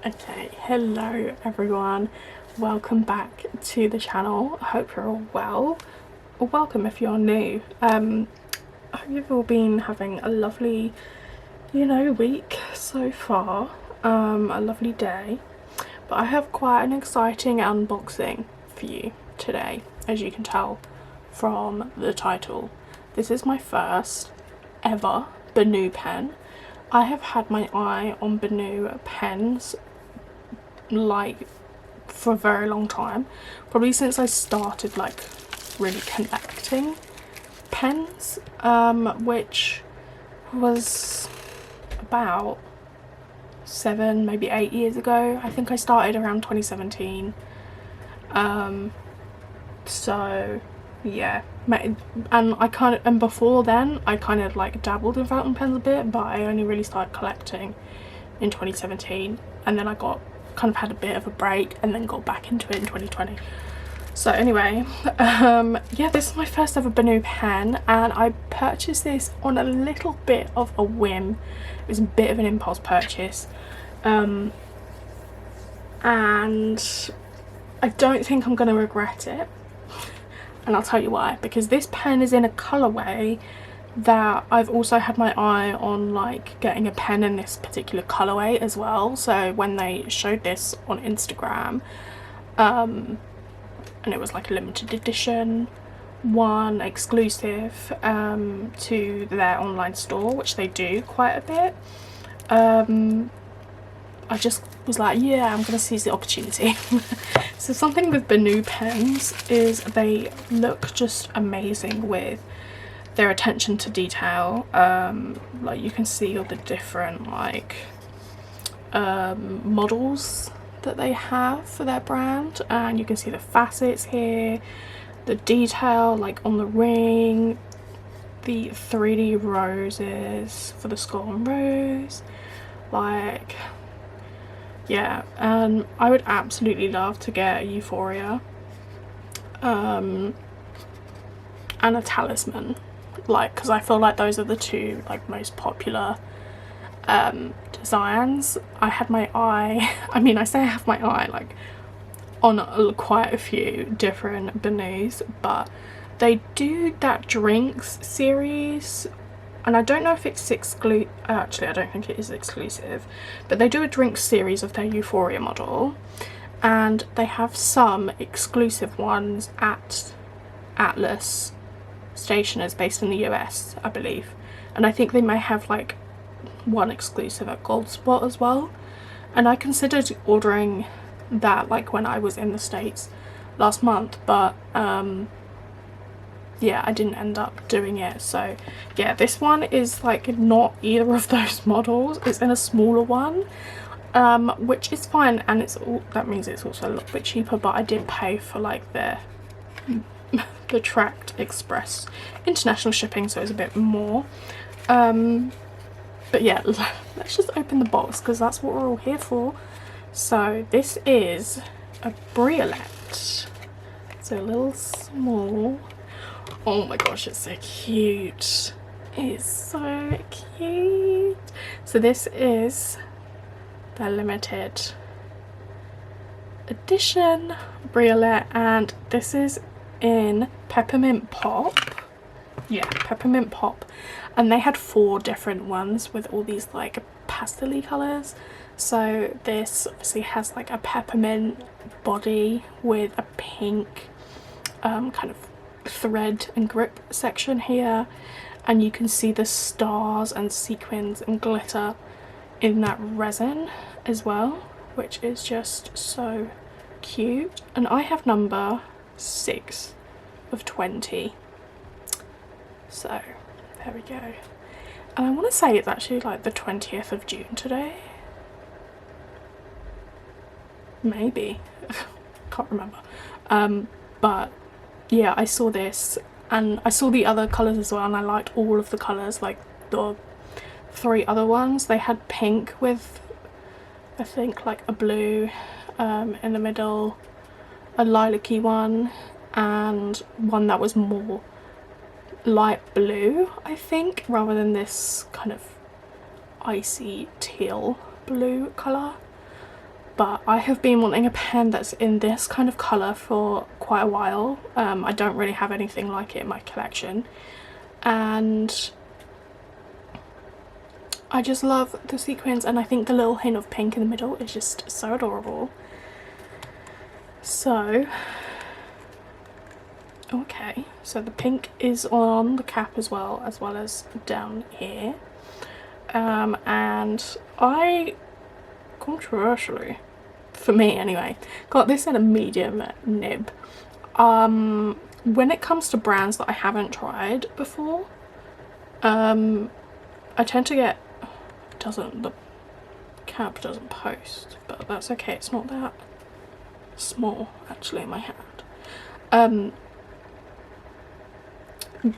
Okay, hello everyone, welcome back to the channel. I hope you're all well, or welcome if you're new. I hope you've all been having a lovely, week so far, a lovely day. But I have quite an exciting unboxing for you today, as you can tell from the title. This is my first ever Benu pen. I have had my eye on Benu pens like for a very long time, probably since I started like really collecting pens, which was about 7 maybe 8 years ago. I think I started around 2017, so yeah. And before then I kind of like dabbled in fountain pens a bit, but I only really started collecting in 2017, and then I had a bit of a break and then got back into it in 2020. So anyway, yeah, this is my first ever Benu pen, and I purchased this on a little bit of a whim. It was a bit of an impulse purchase, and I don't think I'm gonna regret it, and I'll tell you why. Because this pen is in a colourway that I've also had my eye on, like getting a pen in this particular colourway as well. So when they showed this on Instagram, and it was like a limited edition one, exclusive to their online store, which they do quite a bit, I just was like, yeah, I'm gonna seize the opportunity. So something with Benu pens is they look just amazing with their attention to detail. Like you can see all the different like models that they have for their brand, and you can see the facets here, the detail like on the ring, the 3D roses for the skull and rose, like yeah. And I would absolutely love to get a Euphoria and a Talisman, like, because I feel like those are the two like most popular designs. I had my eye, I say I have my eye like on quite a few different Benus, but they do that drinks series, and I don't know if it's exclusive. Actually, I don't think it is exclusive, but they do a drinks series of their Euphoria model, and they have some exclusive ones at Atlas stationers based in the US, I believe, and I think they may have like one exclusive at Gold Spot as well. And I considered ordering that like when I was in the States last month, but yeah, I didn't end up doing it. So yeah, this one is like not either of those models. It's in a smaller one, which is fine, and that means it's also a little bit cheaper, but I did pay for like the tracked express international shipping, so it's a bit more. But yeah, let's just open the box because that's what we're all here for. So this is a Briolette. So a little small. Oh my gosh, it's so cute. It's so cute. So this is the limited edition Briolette, and this is in Peppermint Pop. Yeah, Peppermint Pop. And they had 4 different ones with all these like pastel-y colours. So this obviously has like a peppermint body with a pink kind of thread and grip section here, and you can see the stars and sequins and glitter in that resin as well, which is just so cute. And I have number 6 of 20. So there we go. And I want to say it's actually like the 20th of June today. Maybe. Can't remember. But yeah, I saw this and I saw the other colours as well, and I liked all of the colours, like the 3 other ones. They had pink with, I think, like a blue in the middle, a lilac-y one, and one that was more light blue, I think, rather than this kind of icy teal blue colour. but I have been wanting a pen that's in this kind of colour for quite a while. I don't really have anything like it in my collection, and I just love the sequins, and I think the little hint of pink in the middle is just so adorable. So okay, so the pink is on the cap as well as down here, and I, controversially, for me anyway, got this in a medium nib. When it comes to brands that I haven't tried before, I tend to get, the cap doesn't post, but that's okay, it's not that small actually in my hand.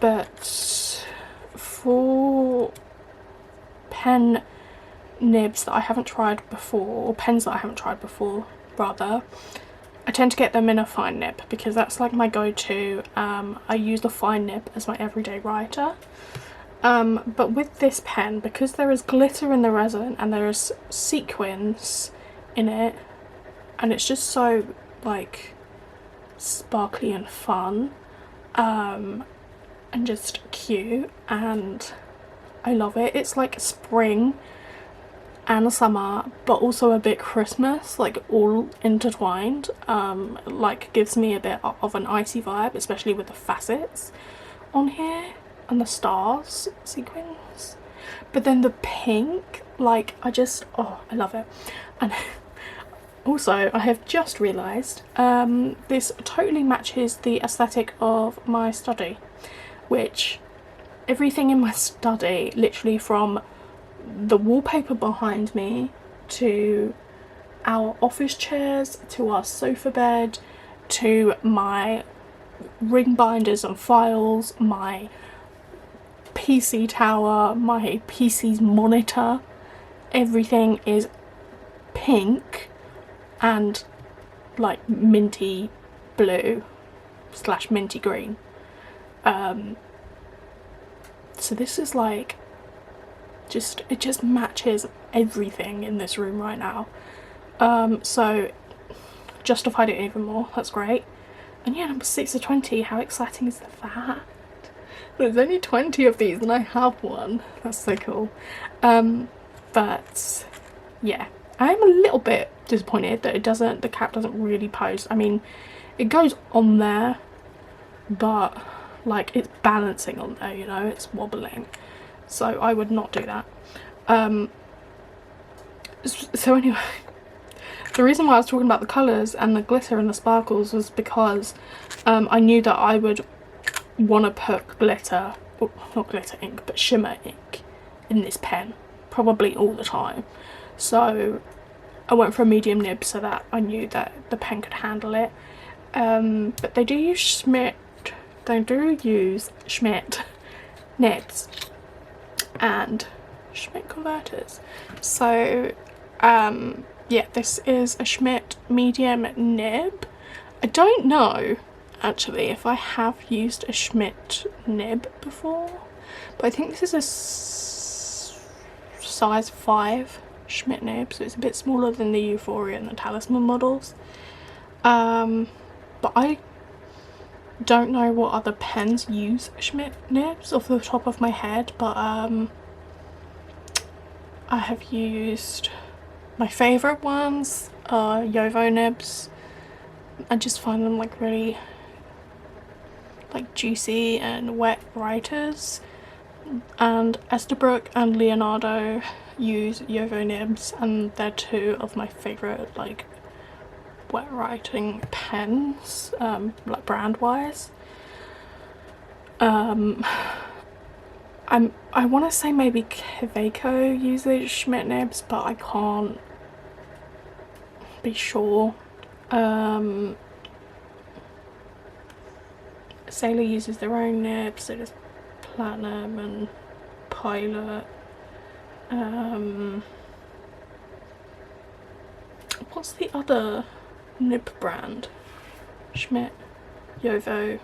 But for pen nibs that I haven't tried before, or pens that I haven't tried before rather, I tend to get them in a fine nib because that's like my go-to. I use the fine nib as my everyday writer. But with this pen, because there is glitter in the resin and there is sequins in it, and it's just so like sparkly and fun, and just cute, and I love it. It's like spring and summer, but also a bit Christmas, like all intertwined. Like gives me a bit of an icy vibe, especially with the facets on here and the stars sequins. But then the pink, like I love it. And also I have just realised this totally matches the aesthetic of my study, which everything in my study, literally from the wallpaper behind me to our office chairs to our sofa bed to my ring binders and files, my PC tower, my PC's monitor, everything is pink and like minty blue / minty green. So this is like it just matches everything in this room right now. So justified it even more. That's great. And yeah, number 6 of 20. How exciting is that? There's only 20 of these and I have one. That's so cool. But yeah, I'm a little bit disappointed that the cap doesn't really post. I mean, it goes on there, but like it's balancing on there, you know, it's wobbling. So I would not do that. So anyway, the reason why I was talking about the colours and the glitter and the sparkles was because I knew that I would want to put glitter, well, not glitter ink, but shimmer ink in this pen, probably all the time. So I went for a medium nib so that I knew that the pen could handle it. But they do use Schmidt nibs and Schmidt converters. So yeah, this is a Schmidt medium nib. I don't know actually if I have used a Schmidt nib before, but I think this is a size 5 Schmidt nib, so it's a bit smaller than the Euphoria and the Talisman models. But I don't know what other pens use Schmidt nibs off the top of my head, but I have used, my favourite ones are Yovo nibs. I just find them like really like juicy and wet writers, and Estabrook and Leonardo use Yovo nibs, and they're two of my favourite like wet writing pens, like brand wise. I want to say maybe Kaweco uses Schmidt nibs, but I can't be sure. Sailor uses their own nibs, so there's Platinum and Pilot. What's the other nib brand? Schmidt, Yovo,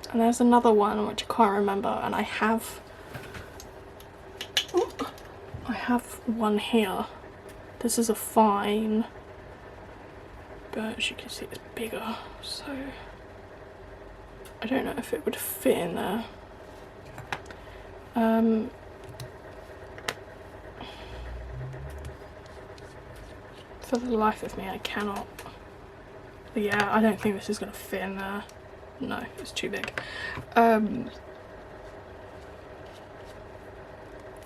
and there's another one which I can't remember, and I have one here This is a fine, but as you can see it's bigger, so I don't know if it would fit in there. For the life of me I cannot. But yeah, I don't think this is going to fit in there. No, it's too big.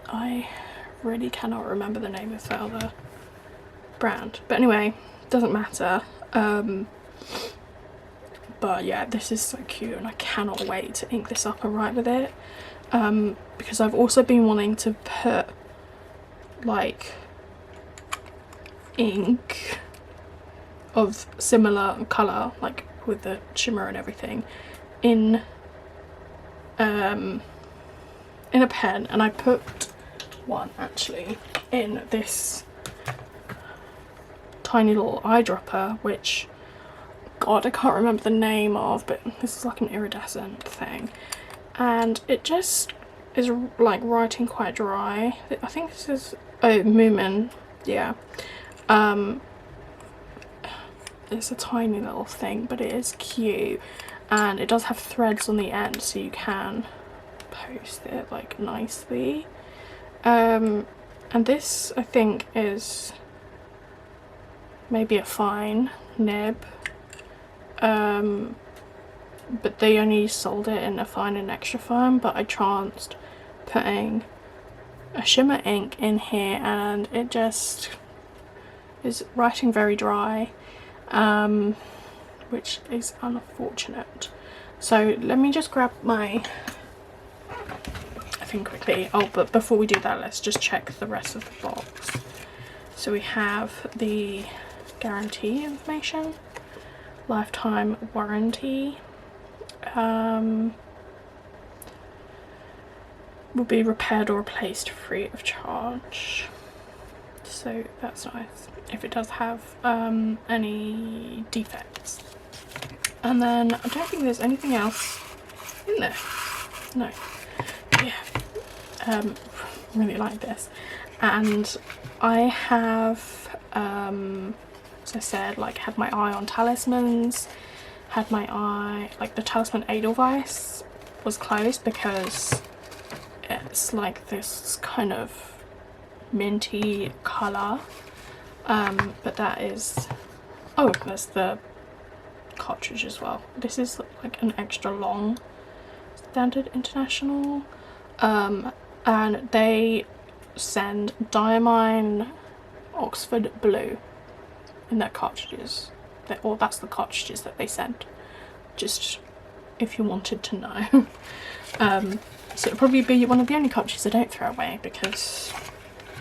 I really cannot remember the name of the other brand. But anyway, doesn't matter. But yeah, this is so cute and I cannot wait to ink this up and write with it. Because I've also been wanting to put like ink of similar colour, like with the shimmer and everything, in a pen, and I put one actually in this tiny little eyedropper, which, God, I can't remember the name of, but this is like an iridescent thing, and it just is like writing quite dry. I think this is Moomin, yeah. It's a tiny little thing, but it is cute, and it does have threads on the end, so you can post it like nicely. And this I think is maybe a fine nib, but they only sold it in a fine and extra fine, but I chanced putting a shimmer ink in here and it just is writing very dry, which is unfortunate. So let me just grab my thing quickly. Oh, but before we do that, let's just check the rest of the box. So we have the guarantee information, lifetime warranty, will be repaired or replaced free of charge, so that's nice if it does have any defects. And then I don't think there's anything else in there. No. Yeah. Really like this. And I have, as I said, like had my eye on talismans, had my eye, like the talisman Edelweiss was closed because it's like this kind of minty colour, but that is, oh, there's the cartridge as well. This is like an extra long standard international, and they send diamine Oxford blue in their cartridges, or that's the cartridges that they send, just if you wanted to know. So it'll probably be one of the only cartridges I don't throw away, because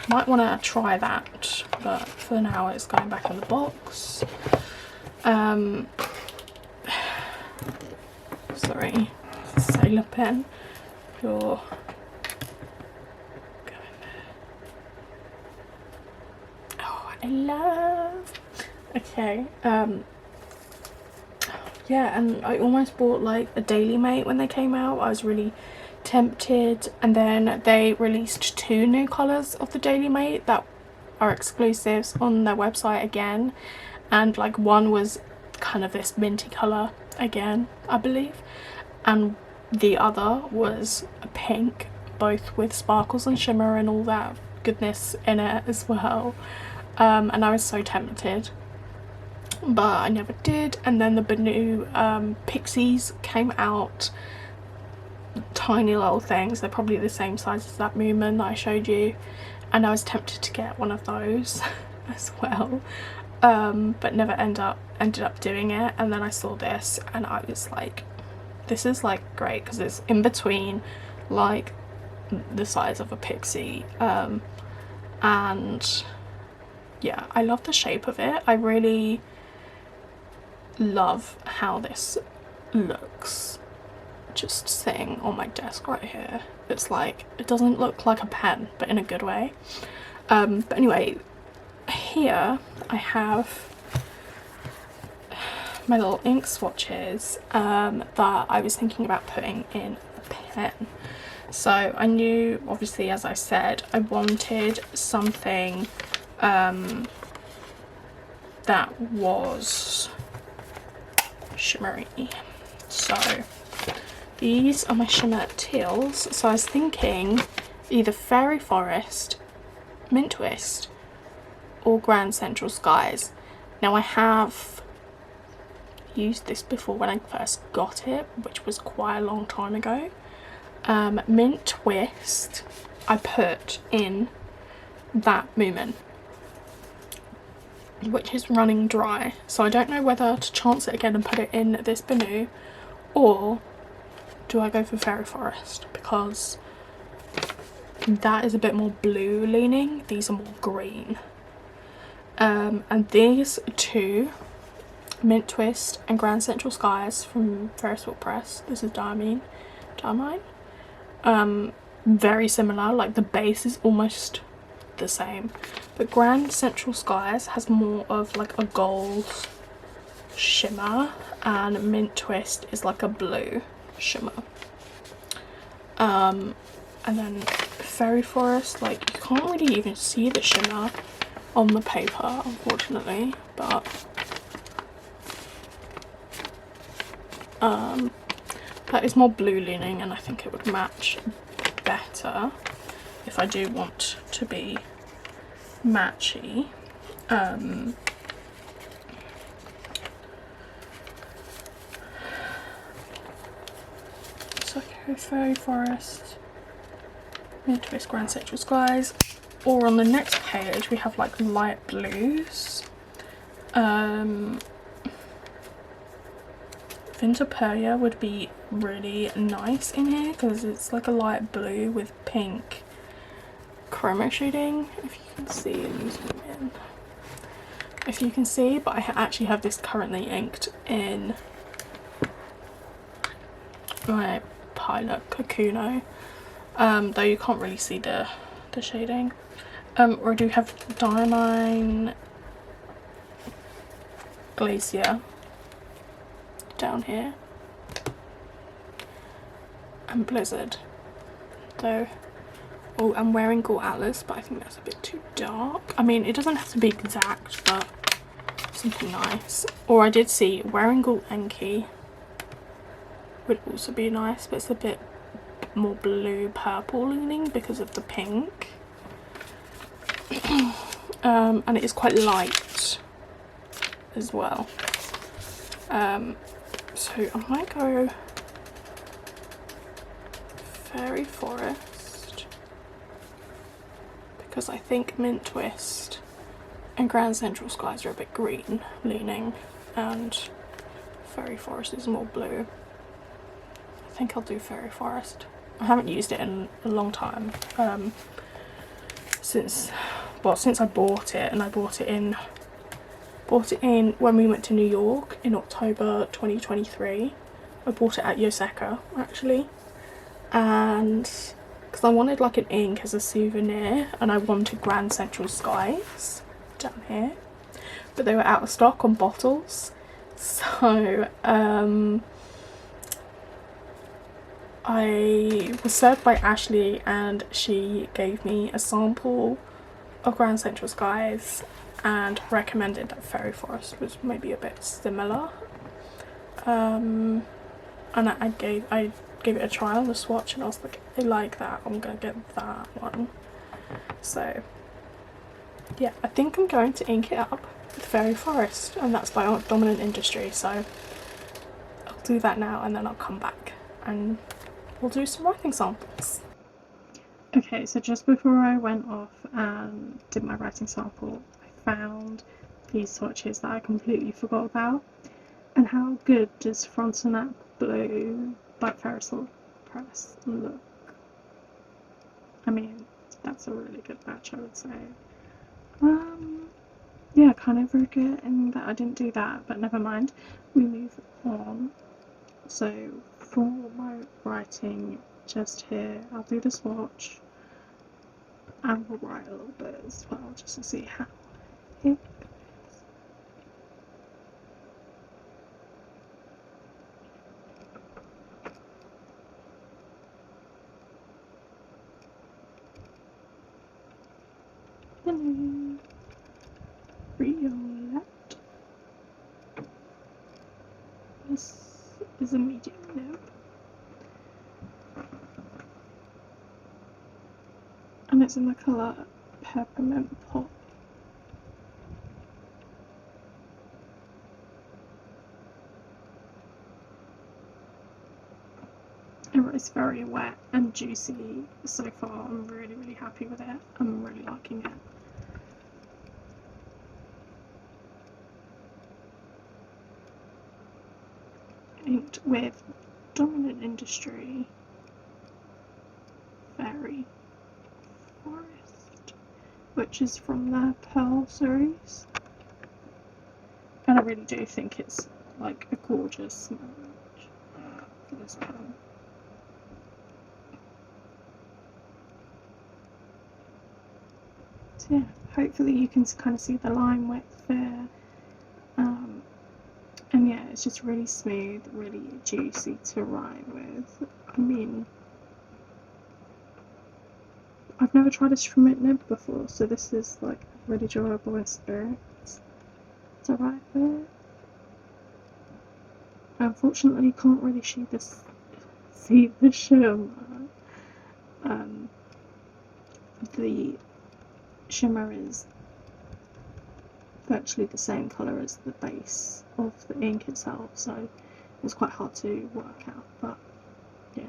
I might want to try that, but for now it's going back in the box. Sorry, sailor pen. You're going there. Oh, I love. Okay. Yeah, and I almost bought like a Daily Mate when they came out. I was really tempted, and then they released 2 new colours of the Daily Mate that are exclusives on their website again, and like one was kind of this minty colour again, I believe, and the other was a pink, both with sparkles and shimmer and all that goodness in it as well. And I was so tempted, but I never did. And then the Benu Pixies came out, tiny little things. They're probably the same size as that Moomin that I showed you, and I was tempted to get one of those as well, but never ended up doing it. And then I saw this and I was like, this is like great, because it's in between like the size of a pixie, and yeah, I love the shape of it. I really love how this looks just sitting on my desk right here. It's like, it doesn't look like a pen, but in a good way. But anyway, here I have my little ink swatches that I was thinking about putting in a pen. So I knew, obviously, as I said, I wanted something that was shimmery. So these are my shimmer teals. So I was thinking either Fairy Forest, Mint Twist, or Grand Central Skies. Now I have used this before when I first got it, which was quite a long time ago. Mint Twist I put in that Moomin, which is running dry, so I don't know whether to chance it again and put it in this Benu, or do I go for Fairy Forest, because that is a bit more blue leaning, these are more green. And these two, Mint Twist and Grand Central Skies from Ferris Wheel Press, this is Diamine, very similar, like the base is almost the same, but Grand Central Skies has more of like a gold shimmer and Mint Twist is like a blue shimmer. And then Fairy Forest, like you can't really even see the shimmer on the paper, unfortunately, but that is more blue leaning, and I think it would match better if I do want to be matchy. So I go Fairy Forest, Mint Twist, Grand Central Skies, or on the next page we have like light blues. Vinterperia would be really nice in here because it's like a light blue with pink chroma shading, if you can see. If you can see, but I actually have this currently inked in my Pilot Kakuno, though you can't really see the shading. Or I do have Diamine Glacier down here, and Blizzard, though. Oh, I'm wearing Gore Atlas, but I think that's a bit too dark. I mean, it doesn't have to be exact, but something nice. Or I did see Wearing Gore Enki would also be nice, but it's a bit more blue purple leaning because of the pink. And it is quite light as well. So I might go Fairy Forest, because I think Mint Twist and Grand Central Skies are a bit green leaning, and Fairy Forest is more blue. I think I'll do Fairy Forest. I haven't used it in a long time, since I bought it, and I bought it in when we went to New York in October 2023. I bought it at Yoseka actually, and because I wanted like an ink as a souvenir, and I wanted Grand Central Skies down here, but they were out of stock on bottles, so I was served by Ashley and she gave me a sample of Grand Central Skies and recommended that Fairy Forest was maybe a bit similar, and I gave it a try on the swatch, and I was like, I like that, I'm gonna get that one. So yeah, I think I'm going to ink it up with Fairy Forest, and that's by Dominant Industry, so I'll do that now and then I'll come back and we'll do some writing samples. Okay, so just before I went off and did my writing sample, I found these swatches that I completely forgot about. And how good does Frontenac Blue by Ferris Wheel Press look? I mean, that's a really good batch, I would say. Yeah, kind of regretting that I didn't do that, but never mind. We move on. So for my writing just here, I'll do the swatch and we'll write a little bit as well, just to see how it goes. Briolette. This is a medium nib. And it's in the colour Peppermint Pop. It's very wet and juicy so far. I'm really happy with it. I'm really liking it. Inked with Dominant Industry Fairy Forest, which is from their Pearl series. And I really do think it's like a gorgeous match for this pen. So yeah, hopefully you can kind of see the line width there. And yeah, it's just really smooth, really juicy to write with. I mean, I've never tried a Peppermint nib before, so this is like really enjoyable in spirits to write with. Unfortunately, you can't really see the shimmer. The shimmer is virtually the same colour as the base of the ink itself, so it's quite hard to work out, but yeah.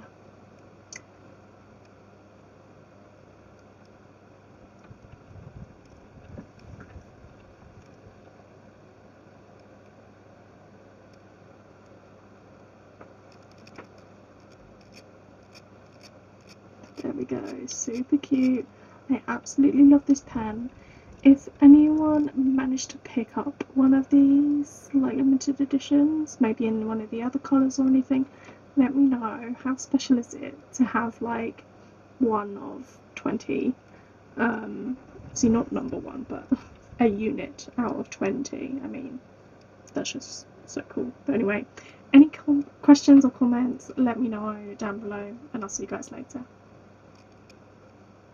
There we go, super cute. I absolutely love this pen. If anyone managed to pick up one of these like limited editions, maybe in one of the other colours or anything, let me know. How special is it to have like one of 20, see, not number one, but a unit out of 20. I mean, that's just so cool. But anyway, any questions or comments, let me know down below, and I'll see you guys later.